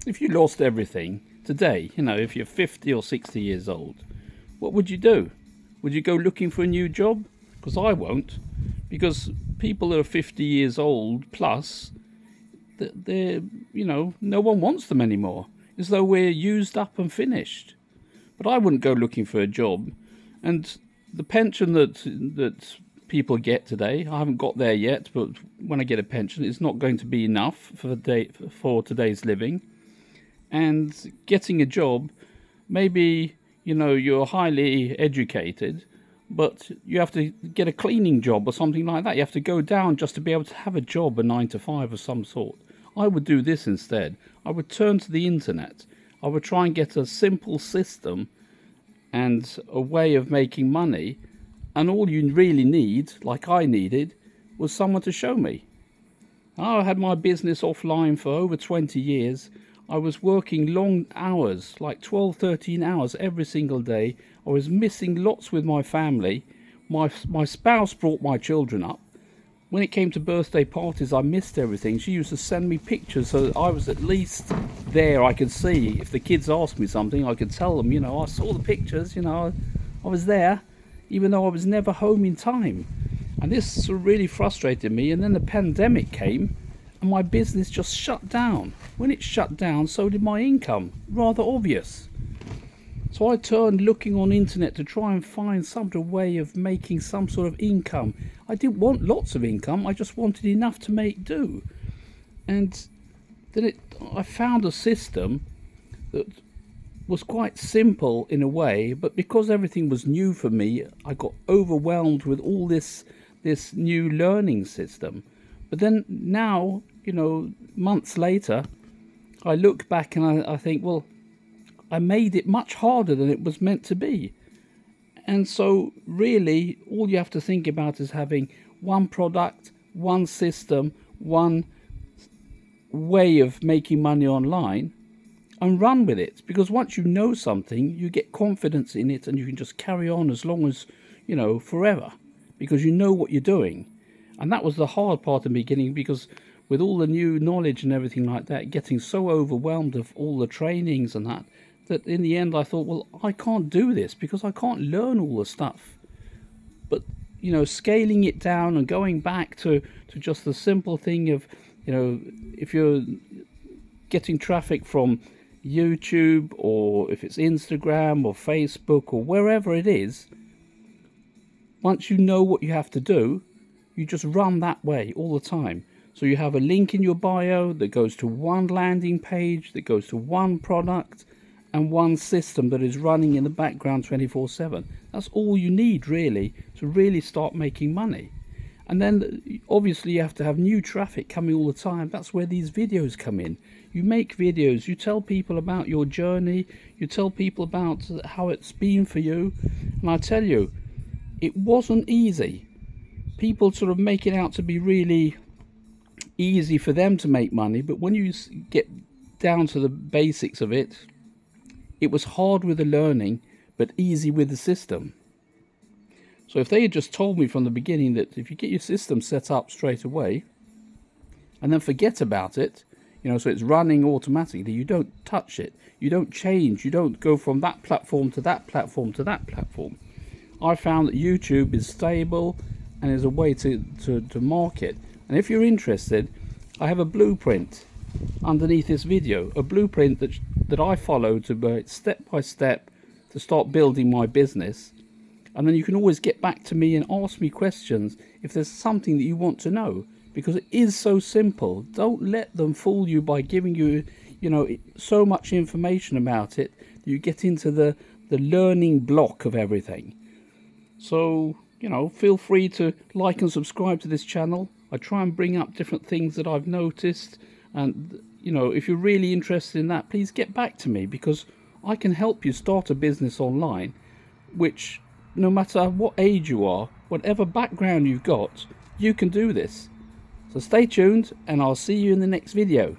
If you lost everything today, if you're 50 or 60 years old, what would you do? Would you go looking for a new job? Because I won't. Because people that are 50 years old plus, they're, no one wants them anymore. As though we're used up and finished. But I wouldn't go looking for a job. And the pension that people get today, I haven't got there yet, but when I get a pension, it's not going to be enough for today's living. And getting a job, maybe, you're highly educated, but you have to get a cleaning job or something like that. You have to go down just to be able to have a job, a 9 to 5 of some sort. I would do this instead. I would turn to the internet. I would try and get a simple system and a way of making money. And all you really need, like I needed, was someone to show me. I had my business offline for over 20 years. I was working long hours, like 12, 13 hours every single day. I was missing lots with my family. My spouse brought my children up. When it came to birthday parties, I missed everything. She used to send me pictures so that I was at least there. I could see if the kids asked me something, I could tell them, I saw the pictures, I was there, even though I was never home in time. And this sort of really frustrated me. And then the pandemic came and my business just shut down. When it shut down, so did my income. Rather obvious. So I turned looking on internet to try and find some sort of way of making some sort of income. I didn't want lots of income, I just wanted enough to make do. And then I found a system that was quite simple in a way, but because everything was new for me, I got overwhelmed with all this new learning system. But then now, months later, I look back and I think, well, I made it much harder than it was meant to be. And so really all you have to think about is having one product, one system, one way of making money online, and run with it. Because once you know something, you get confidence in it and you can just carry on as long as, forever, because you know what you're doing. And that was the hard part in the beginning, because with all the new knowledge and everything like that, getting so overwhelmed of all the trainings and that in the end I thought, well, I can't do this because I can't learn all the stuff. But, scaling it down and going back to just the simple thing of, if you're getting traffic from YouTube, or if it's Instagram or Facebook or wherever it is, once you know what you have to do, you just run that way all the time. So you have a link in your bio that goes to one landing page, that goes to one product, and one system that is running in the background 24/7. That's all you need really to really start making money. And then obviously you have to have new traffic coming all the time. That's where these videos come in. You make videos, you tell people about your journey, you tell people about how it's been for you. And I tell you, it wasn't easy. People sort of make it out to be really easy for them to make money, but when you get down to the basics of it, it was hard with the learning, but easy with the system. So if they had just told me from the beginning that if you get your system set up straight away and then forget about it, so it's running automatically, you don't touch it, you don't change, you don't go from that platform to that platform to that platform. I found that YouTube is stable and is a way to market. And if you're interested, I have a blueprint underneath this video, a blueprint that I follow to step by step to start building my business. And then you can always get back to me and ask me questions if there's something that you want to know, because it is so simple. Don't let them fool you by giving you, so much information about it that you get into the learning block of everything. So, feel free to like and subscribe to this channel. I try and bring up different things that I've noticed. And, if you're really interested in that, please get back to me, because I can help you start a business online, which no matter what age you are, whatever background you've got, you can do this. So stay tuned and I'll see you in the next video.